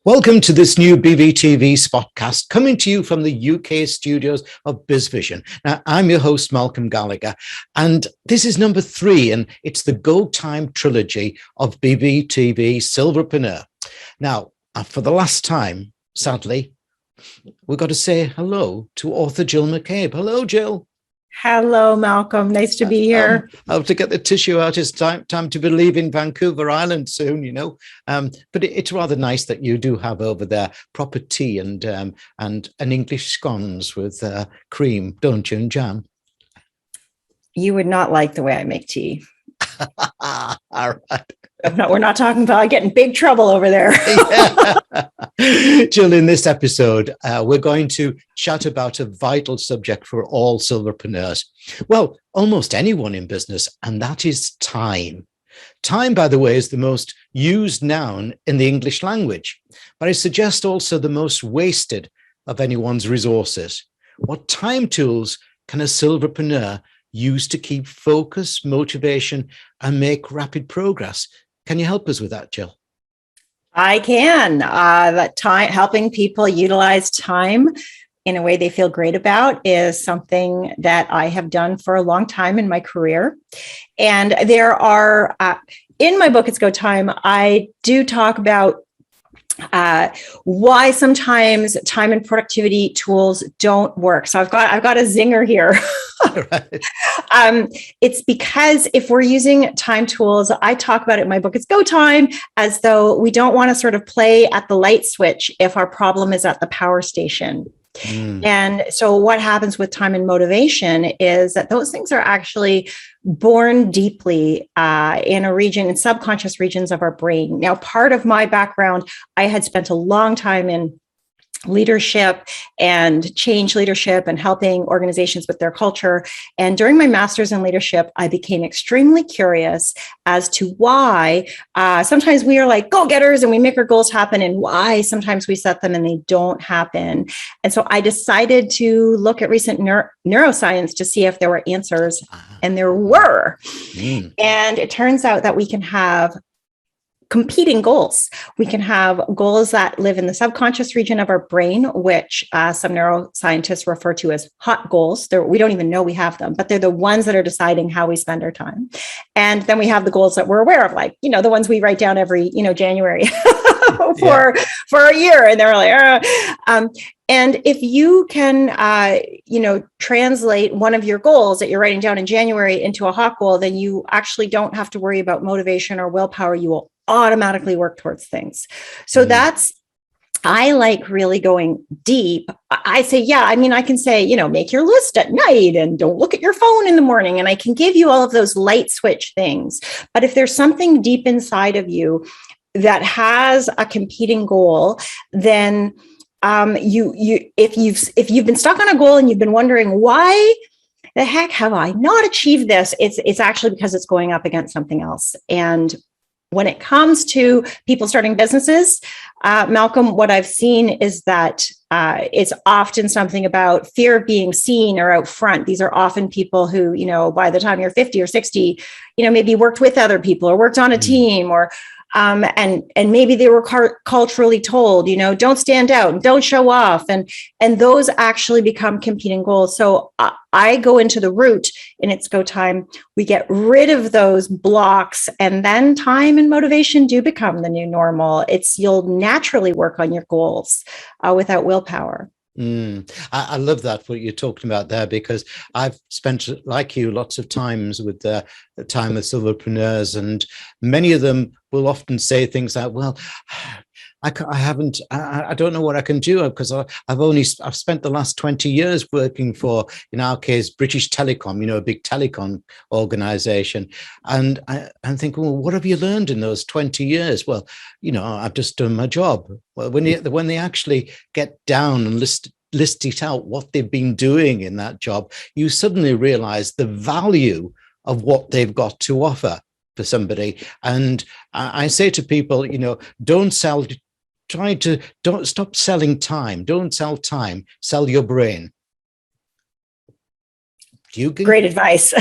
Welcome to this new BVTV Spotcast coming to you from the UK studios of BizVision. Now, I'm your host, Malcolm Gallagher, and this is number 3, and it's the Go Time Trilogy of BVTV Silverpreneur. Now, for the last time, sadly, we've got to say hello to author Jill McAbe. Hello, Jill. Hello, Malcolm. Nice to be here. I have to get the tissue out. It's time to be leaving Vancouver Island soon, you know. But it's rather nice that you do have over there proper tea and an English scones with cream, don't you, and jam. You would not like the way I make tea. All right. We're not talking about. I get in big trouble over there. Jill, in this episode, we're going to chat about a vital subject for all Silverpreneurs. Well, almost anyone in business, and that is time. Time, by the way, is the most used noun in the English language, but I suggest also the most wasted of anyone's resources. What time tools can a Silverpreneur use to keep focus, motivation, and make rapid progress? Can you help us with that, Jill? I can. That time, helping people utilize time in a way they feel great about is something that I have done for a long time in my career. And there are, in my book, It's Go Time, I do talk about why sometimes time and productivity tools don't work. So I've got a zinger here. Right. It's because if we're using time tools, I talk about it in my book, It's Go Time, as though we don't want to sort of play at the light switch if our problem is at the power station. And so what happens with time and motivation is that those things are actually born deeply in subconscious regions of our brain. Now, part of my background, I had spent a long time in leadership and change leadership and helping organizations with their culture. And during my master's in leadership, I became extremely curious as to why sometimes we are like go-getters and we make our goals happen, and why sometimes we set them and they don't happen. And so I decided to look at recent neuroscience to see if there were answers, and there were. And it turns out that we can have competing goals. We can have goals that live in the subconscious region of our brain, which some neuroscientists refer to as hot goals. We don't even know we have them, but they're the ones that are deciding how we spend our time. And then we have the goals that we're aware of, like, the ones we write down every, January for a year. And they're like, and if you can, translate one of your goals that you're writing down in January into a hot goal, then you actually don't have to worry about motivation or willpower. You will automatically work towards things. So I like really going deep. I say, I can say, make your list at night and don't look at your phone in the morning. And I can give you all of those light switch things. But if there's something deep inside of you that has a competing goal, then if you've been stuck on a goal and you've been wondering, why the heck have I not achieved this? It's actually because it's going up against something else. And when it comes to people starting businesses, Malcolm, what I've seen is that it's often something about fear of being seen or out front. These are often people who, by the time you're 50 or 60, maybe worked with other people or worked on a team, or and maybe they were culturally told, don't stand out, don't show off. And those actually become competing goals. So I go into the root in It's Go Time. We get rid of those blocks, and then time and motivation do become the new normal. You'll naturally work on your goals without willpower. I love that, what you're talking about there, because I've spent, like you, lots of times with the time with Silverpreneurs, and many of them will often say things like, well, I don't know what I can do, because I've spent the last 20 years working for, in our case, British Telecom, a big telecom organization. And I'm thinking, well, what have you learned in those 20 years? Well, I've just done my job. Well, when they actually get down and list it out, what they've been doing in that job, you suddenly realize the value of what they've got to offer for somebody. And I say to people, don't stop selling time. Don't sell time, sell your brain. Great advice.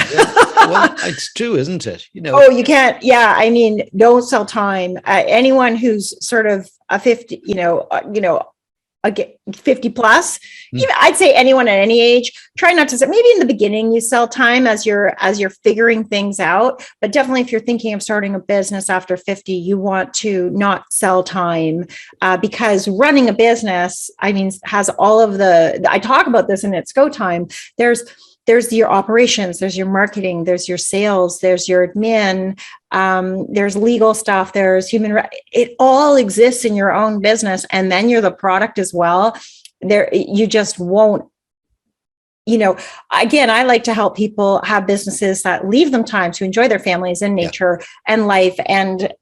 Well, it's true, isn't it? Oh, you can't. Yeah. I mean, don't sell time. Anyone who's sort of a 50, again, 50 plus, even I'd say anyone at any age, try not to say, maybe in the beginning you sell time as you're figuring things out, but definitely if you're thinking of starting a business after 50, you want to not sell time, because running a business, I mean, has all of I talk about this in It's Go Time. There's your operations, there's your marketing, there's your sales, there's your admin, there's legal stuff, there's it all exists in your own business. And then you're the product as well. You just won't, again, I like to help people have businesses that leave them time to enjoy their families and nature and life and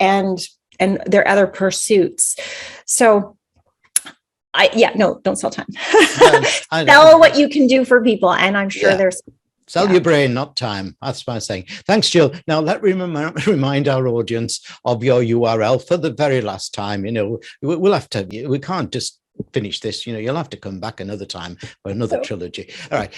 their other pursuits. So don't sell time. Sell what you can do for people. And I'm sure there's. Sell your brain, not time. That's what I'm saying. Thanks, Jill. Now, let me remind our audience of your URL for the very last time. We'll have to, we can't just finish this. You'll have to come back another time for another trilogy. All right.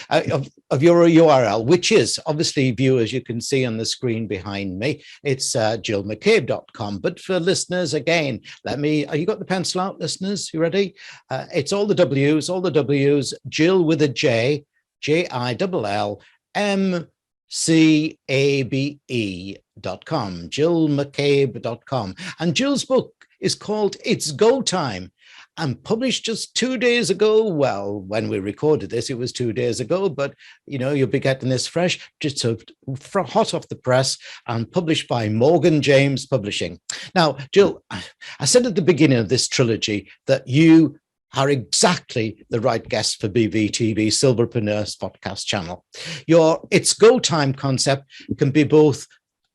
Of your URL, which is obviously, viewers, you can see on the screen behind me, it's jillmcabe.com. But for listeners, again, you got the pencil out, listeners? You ready? It's all the W's, Jill with a J, JILLMCABE.com, jillmcabe.com. And Jill's book is called It's Go Time, and published just 2 days ago. Well, when we recorded this, it was 2 days ago, but you'll be getting this fresh, just hot off the press, and published by Morgan James Publishing. Now, Jill, I said at the beginning of this trilogy that you are exactly the right guest for BVTV Silverpreneurs podcast channel. Your It's Go Time concept can be both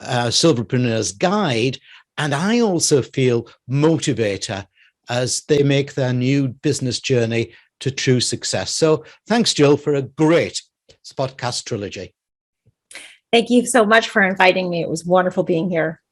Silverpreneurs guide, and I also feel motivator as they make their new business journey to true success. So thanks, Jill, for a great podcast trilogy. Thank you so much for inviting me. It was wonderful being here.